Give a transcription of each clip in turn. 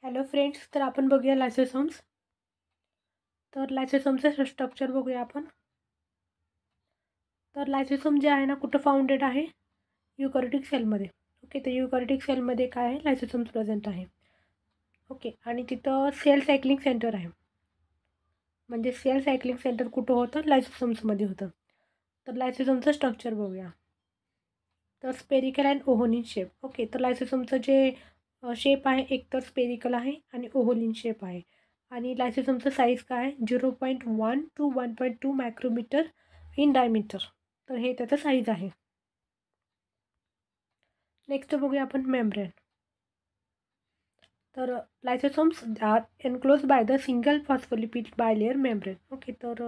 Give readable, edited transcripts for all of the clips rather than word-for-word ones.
Hello friends, तर आपण बघूया लायसोसोम्स. तर लायसोसोमचं स्ट्रक्चर बघूया आपण. तर लायसोसोम जे आहे ना, कुठं फाउंडेड आहे? युकॅरियोटिक सेलमध्ये. ओके, तर युकॅरियोटिक सेलमध्ये काय आहे? लायसोसोम्स प्रेझेंट आहे. ओके, आणि तिथं सेल सायक्लिंग सेंटर आहे. म्हणजे सेल सायक्लिंग सेंटर कुठं होतं? लायसोसोम्समध्ये होतं. तर लायसोसोमचं स्ट्रक्चर बघूया. तर स्पेरिकल अँड ओव्हलिन शेप. ओके, तर लायसोसोमचं जे शेप आहे एक तर स्पेरिकल आहे आणि ओव्हलिन शेप आहे. आणि लायसोसोमचं साईज काय आहे? 0.1 to 1.2 मायक्रोमीटर इन डायमीटर. तर हे त्याचं साईज आहे. नेक्स्ट बघूया आपण मेम्ब्रेन. तर lysosomes are enclose by the single phospholipid bilayer membrane. Okay, तर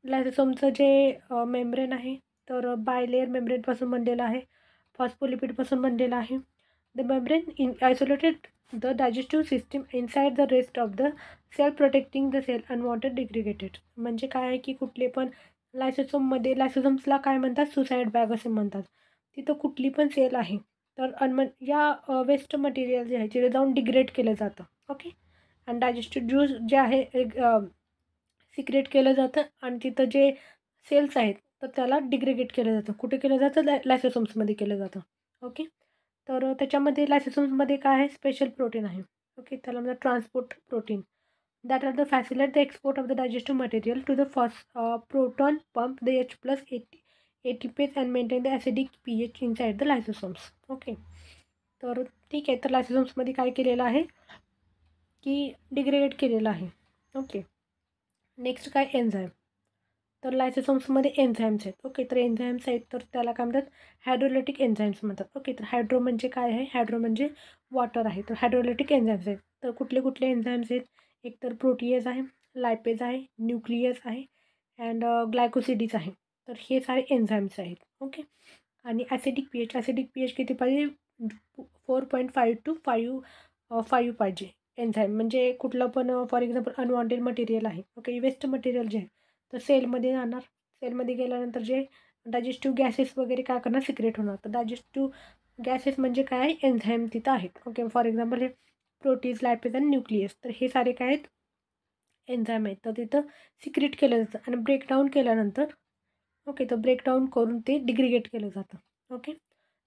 लायसोसोमचं जे मेम्ब्रेन आहे तर बायलेयर मेम्ब्रेनपासून बनलेलं आहे, फॉस्फोलिपिडपासून बनलेलं आहे. The membrane isolated the digestive system inside the rest of the cell protecting the cell unwanted degraded. म्हणजे काय आहे की कुठले पण लायसोसोम्सला काय म्हणतात? सुसाईड बॅग असे म्हणतात. तिथं कुठली पण सेल आहे तर या वेस्ट मटेरियल जे आहे तिथे जाऊन डिग्रेड केलं जातं. ओके, आणि डायजेस्टिव्ह ज्यूस जे आहे सिक्रेट केलं जातं आणि तिथं जे सेल्स आहेत तर त्याला डिग्रेगेट केलं जातं. कुठे केलं जातं? लायसोसोम्समध्ये केलं जातं. ओके, तर त्याच्यामध्ये लायसोसोम्समध्ये काय आहे? स्पेशल प्रोटीन आहे. ओके, त्याला म्हणजे transport protein that are the facilitate the export of the digestive material to the proton pump the ATPase and maintain the acidic pH inside the lysosomes. Okay, तर ठीक आहे. तर लायसोसोम्समध्ये काय केलेलं आहे की डिग्रेड केलेलं आहे. ओके, नेक्स्ट काय? एन्झाईम. तर लायसोसोम्समध्ये एन्झाईम्स आहेत. ओके, तर एन्झाईम्स आहेत तर त्याला काय म्हणतात? हायड्रोलिटिक एन्झाईम्स म्हणतात. ओके, तर हायड्रो म्हणजे काय आहे? हायड्रो म्हणजे वॉटर आहे. तर हायड्रोलिटिक एन्झाईम्स आहेत. तर कुठले कुठले एन्झाईम्स आहेत? एक तर प्रोटीएज आहे, लायपेज आहे, न्यूक्लियस आहे अँड ग्लायकोसिडीज आहे. तर हे सारे एन्झाईम्स आहेत. ओके, आणि ॲसिडिक पीएच किती पाहिजे? 4.5 to 5 पाहिजे. एन्झाईम म्हणजे कुठलं पण फॉर एक्झाम्पल अनवॉन्टेड मटेरियल आहे. ओके, वेस्ट मटेरियल जे आहे तर सेलमध्ये जाणार. सेलमध्ये गेल्यानंतर जे डायजेस्टिव्ह गॅसेस वगैरे काय करणार? सिक्रेट होणार. तर डायजेस्टिव्ह गॅसेस म्हणजे काय आहे? एन्झाईम तिथं आहेत. ओके, फॉर एक्झाम्पल हे प्रोटीज, लायपेज आणि न्यूक्लियस. तर हे सारे काय आहेत? एन्झाईम आहेत. तर तिथं सिक्रेट केलं जातं आणि ब्रेकडाऊन केल्यानंतर ओके, तर ब्रेकडाऊन करून ते डिग्रिगेट केलं जातं. ओके,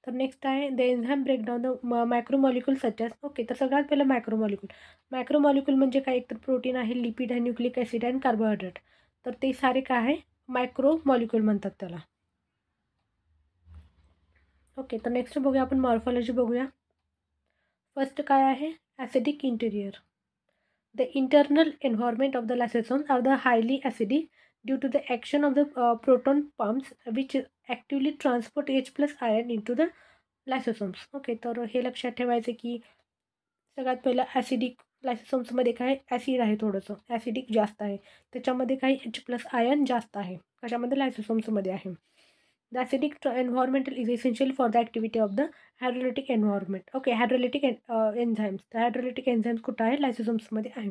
तर नेक्स्ट आहे the enzyme breakdown the micromolecule such. Okay, तर सगळ्यात पहिलं मायक्रोमॉलिक्यूल म्हणजे काय? एक तर प्रोटीन आहे, लिपिड आहे, न्यूक्लिक ॲसिड आणि कार्बोहायड्रेट. तर ते सारे काय आहे? मायक्रोमॉलिक्यूल म्हणतात त्याला. ओके, तर नेक्स्ट बघूया आपण मॉर्फॉलॉजी बघूया. फर्स्ट काय आहे? Acidic interior. The internal environment of the lysosomes are the highly acidic due to the action of the proton pumps which actively transport H plus ion into the lysosomes. Okay, तर हे लक्षात ठेवायचं की सगळ्यात पहिलं acidic लायसोसोम्समध्ये काय? Acid आहे, थोडंसं ॲसिडिक जास्त आहे. त्याच्यामध्ये काही H प्लस आयन जास्त आहे. कशामध्ये? लायसोसोम्समध्ये आहे. The acidic environmental is essential for the activity of the hydrolytic environment. Okay, hydrolytic enzymes. तर हायड्रोलिटिक एन्झाईम्स कुठं आहे? लायसोसोम्समध्ये आहे.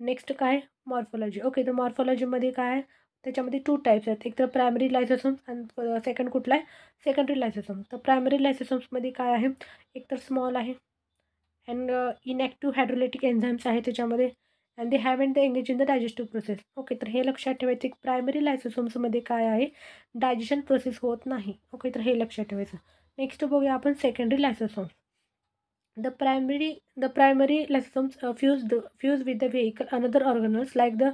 नेक्स्ट काय? मॉर्फॉलॉजी. ओके, तर मॉर्फॉलॉजीमध्ये काय आहे? त्याच्यामध्ये 2 टाईप्स आहेत. एक तर प्रायमरी लायसोसोम्स आणि सेकंड कुठला आहे? सेकंडरी लायसोसोम. तर प्रायमरी लायसोसोम्समध्ये काय आहे? एक तर स्मॉल आहे अँड इनॅक्टिव्ह हायड्रोलिटिक एन्झाईम्स आहे त्याच्यामध्ये and they haven't the engage in the digestive process. Okay, तर हे लक्षात ठेवायचं की प्रायमरी लायसोसोम्समध्ये काय आहे? डायजेशन प्रोसेस होत नाही. ओके, तर हे लक्षात ठेवायचं. नेक्स्ट बघूया आपण secondary लायसोसोम्स. The primary lysosomes fuse with the vehicle another organelles like the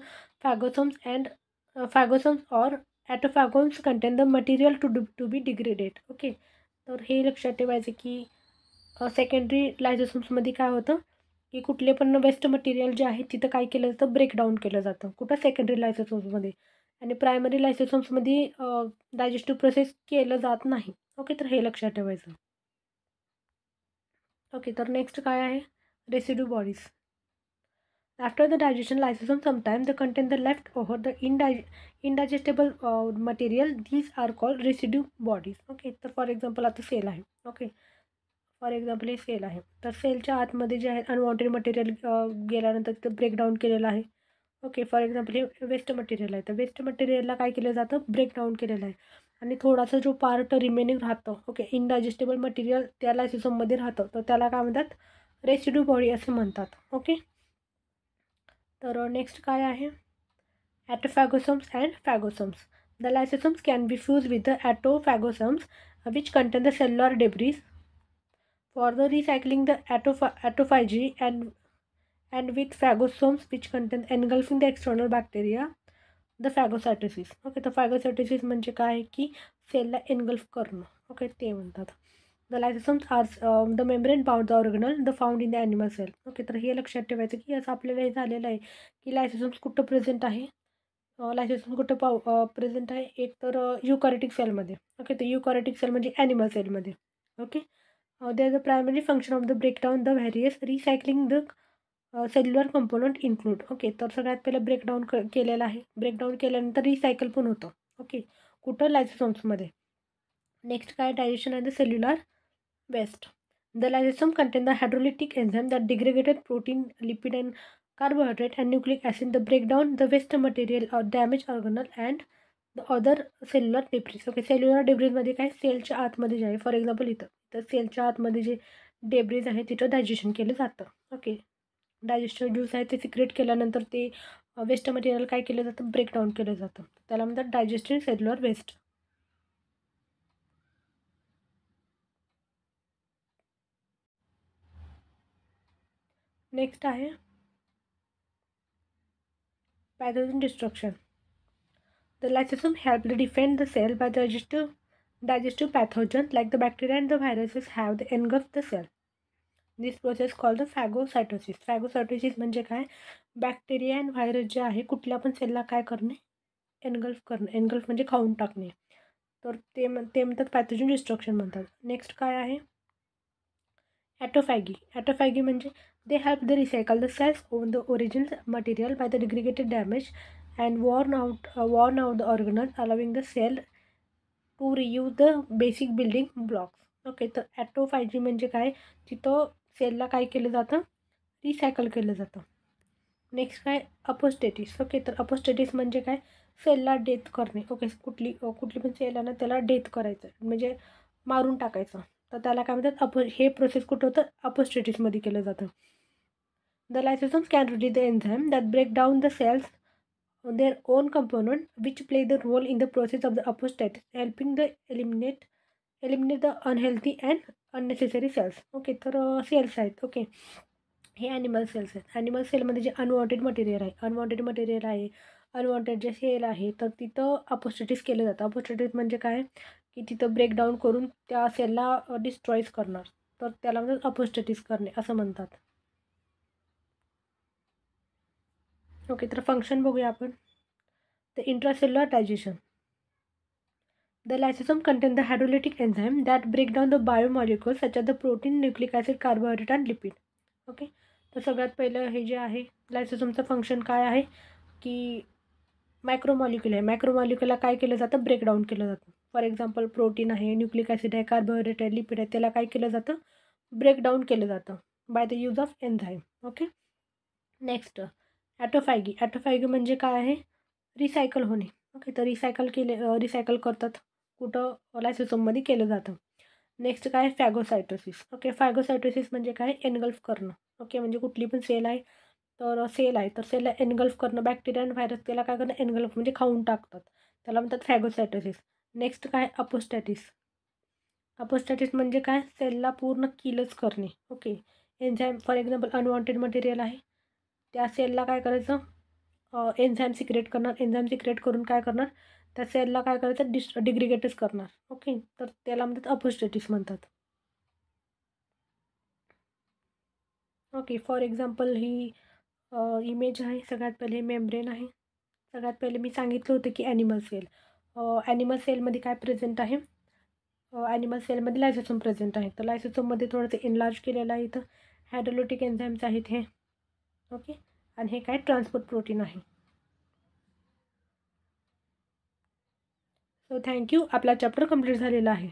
phagosomes and phagosomes or autophagones contain the material to be degraded. Okay, तर हे लक्षात ठेवायचं की सेकंडरी लायसोसोम्समध्ये काय होतं की कुठले पण वेस्ट मटेरियल जे आहे तिथं काय केलं जातं? ब्रेकडाऊन केलं जातं. कुठं? सेकंडरी लायसोसोम्समध्ये. आणि प्रायमरी लायसोसोम्समध्ये डायजेस्टिव्ह प्रोसेस केलं जात नाही. ओके, तर हे लक्षात ठेवायचं. ओके, तर नेक्स्ट काय आहे? Residue bodies. After the digestion lysosome sometimes the contain the left over the indigestible material these are called residue bodies. Okay, तर फॉर एक्झाम्पल आता सेल आहे. ओके, फॉर एक्झाम्पल हे सेल आहे. तर सेलच्या आतमध्ये जे आहे अनवॉन्टेड मटेरियल गेल्यानंतर तिथं ब्रेकडाऊन केलेलं आहे. ओके, फॉर एक्झाम्पल हे वेस्ट मटेरियल आहे. तर वेस्ट मटेरियलला काय केलं जातं? ब्रेकडाऊन केलेलं आहे आणि थोडासा जो पार्ट रिमेनिंग राहतं ओके इनडायजेस्टेबल मटेरियल त्या लायसोसोममध्ये राहतं तर त्याला काय म्हणतात? रेसिड्यू बॉडी असे म्हणतात. ओके, तर नेक्स्ट काय आहे, autophagosomes and phagosomes. The lysosomes can be fuse with the autophagosomes which contain the cellular debris for the recycling the autophagy and with phagosomes which contain engulfing the external bacteria the phagocytosis. Okay, तर phagocytosis म्हणजे काय की सेलला engulf करणं. Okay, ते म्हणतात. The lysosomes are the membrane bound the organelle the found in the animal cell. Okay, तर हे लक्षात ठेवायचं की असं आपल्याला हे झालेलं आहे की लायसोसोम्स कुठं प्रेझेंट आहे, लायसोसोम कुठं प्रेझेंट आहे, एक तर युकॅरियोटिक सेलमध्ये. ओके, तर युकॅरियोटिक सेल म्हणजे ॲनिमल सेलमध्ये. Okay, they are the primary function of the breakdown the various recycling the cellular component include. Okay, तर सगळ्यात पहिलं ब्रेकडाऊन केलेलं आहे. ब्रेकडाऊन केल्यानंतर रिसायकल पण होतं. ओके, कुठं, लायसोसोम्समध्ये. नेक्स्ट काय, digestion and the cellular waste. The lysosome contain the hydrolytic enzyme that degraded protein, lipid and carbohydrate and nucleic acid the breakdown the waste material or damage organelle and the other cellular debris. Okay, cellular डेब्रिजमध्ये काय, सेलच्या आतमध्ये जे आहे, for example इथं तर सेलच्या आतमध्ये जे डेब्रिज आहे तिथं डायजेशन केलं जातं. ओके, डायजेस्टिव्ह ज्यूस आहे ते सिक्रेट केल्यानंतर ते वेस्ट मटेरियल काय केलं जातं, ब्रेकडाऊन केलं जातं. त्याला म्हणतात डायजेस्टिव्ह सेल्युलर वेस्ट. नेक्स्ट आहे pathogen destruction. The lysosome help to defend the cell by digestive pathogens like the bacteria and the viruses have engulfed the cell. This process called the phagocytosis. Phagocytosis म्हणजे काय, bacteria and virus जे आहे कुठल्या पण सेलला काय करणे, engulf करणे. Engulf म्हणजे खाऊन टाकणे. तर ते म्हणतात पॅथोजन डिस्ट्रक्शन म्हणतात. नेक्स्ट काय आहे, ॲटोफॅगी. ॲटोफॅगी म्हणजे they help the recycle the cells on the original material by the degraded damage and worn out the organelle allowing the cell to reuse the basic building blocks. Okay, तर autophagy म्हणजे काय, तिथं सेलला काय केलं जातं, recycle केलं जातं. Next काय, अपोस्टेटिस. ओके, तर अपोस्टेटिस म्हणजे काय, सेलला डेथ करणे. ओके, कुठली पण सेल आहे ना त्याला डेथ करायचं म्हणजे मारून टाकायचं, तर त्याला काय म्हणतात, हे प्रोसेस कुठं होतं, अपोस्टेटिसमध्ये केलं जातं. The lysosomes can release the enzyme that break down the cells their own component which play the role in the process of the apostasis, helping the eliminate the unhealthy and unnecessary cells. Okay, तर cells आहेत. Okay, हे animal cells आहेत. Animal सेलमध्ये जे unwanted material आहे, unwanted जे sale आहे, तर तिथं अपोस्टेटिस केलं जातं. अपोस्टेटिस म्हणजे काय की तिथं ब्रेकडाऊन करून त्या सेलला डिस्ट्रॉईज करणार, तर त्याला म्हणजे अपोस्टेटिस करणे असं म्हणतात. ओके, तर फंक्शन बघूया आपण. The intracellular digestion. The lysosome contains the hydrolytic enzyme that break down the biomolecules such as the protein, nucleic acid, carbohydrate and lipid. Okay, तर सगळ्यात पहिलं हे जे आहे लायसोसोमचं फंक्शन काय आहे की मायक्रोमॉलिक्युल आहे. मायक्रोमॉलिक्युलला काय केलं जातं, ब्रेकडाऊन केलं जातं. फॉर एक्झाम्पल प्रोटीन आहे, न्यूक्लिक ॲसिड आहे, कार्बोहायड्रेट आहे, लिपिड आहे, त्याला काय केलं जातं, ब्रेकडाऊन केलं जातं by the use of enzyme. Okay, next autophagy. Autophagy म्हणजे काय आहे, रिसायकल होणे. ओके, तर रिसायकल करतात कुठं, लायसोसोममध्ये केलं जातं. नेक्स्ट काय, फॅगोसायटोसिस. ओके, फॅगोसायटोसिस म्हणजे काय, एनगल्फ करणं. ओके, म्हणजे कुठली पण सेल आहे तर सेलला एनगल्फ करणं, बॅक्टेरिया आणि व्हायरस त्याला काय करणं, एनगल्फ म्हणजे खाऊन टाकतात, त्याला म्हणतात फॅगोसायटोसिस. नेक्स्ट काय, अपोस्टॅटिस. अपोस्टॅटिस म्हणजे काय, सेलला पूर्ण किलच करणे. Okay, enzyme for example unwanted material आहे, त्या सेलला काय करायचं, एन्झाईम सिक्रेट करणार. एन्झाईम सिक्रेट करून काय करणार, त्या सेलला काय करायचं, डिग्रिगेटच करणार. ओके, तर त्याला म्हणतात अपोस्टेटिस म्हणतात. Okay, for example he image आहे. सगळ्यात पहिले मेम्ब्रेन आहे. सगळ्यात पहिले मी सांगितलं होतं की ॲनिमल सेल. ॲनिमल सेलमध्ये काय प्रेझेंट आहे, ॲनिमल सेलमध्ये लायसोसोम प्रेझेंट आहे. तर लायसोसोममध्ये थोडंसं एनलार्ज केलेलं आहे. इथं हायड्रोलिटिक एन्झाईम्स आहेत हे. ओके, आणि हे काय, ट्रान्सपोर्ट प्रोटीन आहे. सो थँक्यू, आपला चॅप्टर कंप्लीट झालेला आहे.